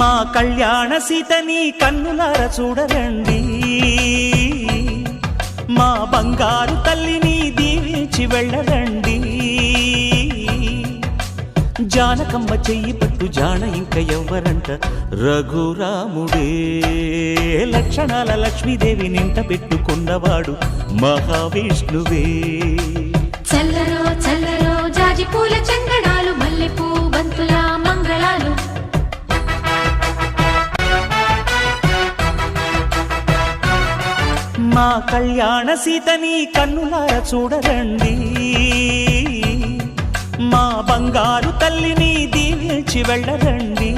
మా కళ్యాణ సీతని కన్నులార చూడరండి, మా బంగారు తల్లిని దీవించి వెళ్ళరండి. జానకమ్మ చెయ్యి పట్టు జాన ఇంక ఎవ్వరంట, రఘురాముడే లక్షణాల లక్ష్మీదేవి నింట పెట్టుకున్నవాడు మహావిష్ణువే. చల్లరో చల్లరో జాజి పూల చందనాలు, మల్లెపూ బంతుల మంగళాలు. మా కళ్యాణ సీతని కన్నులార చూడరండి, మా బంగారు తల్లిని దీవించి వెళ్ళరండి.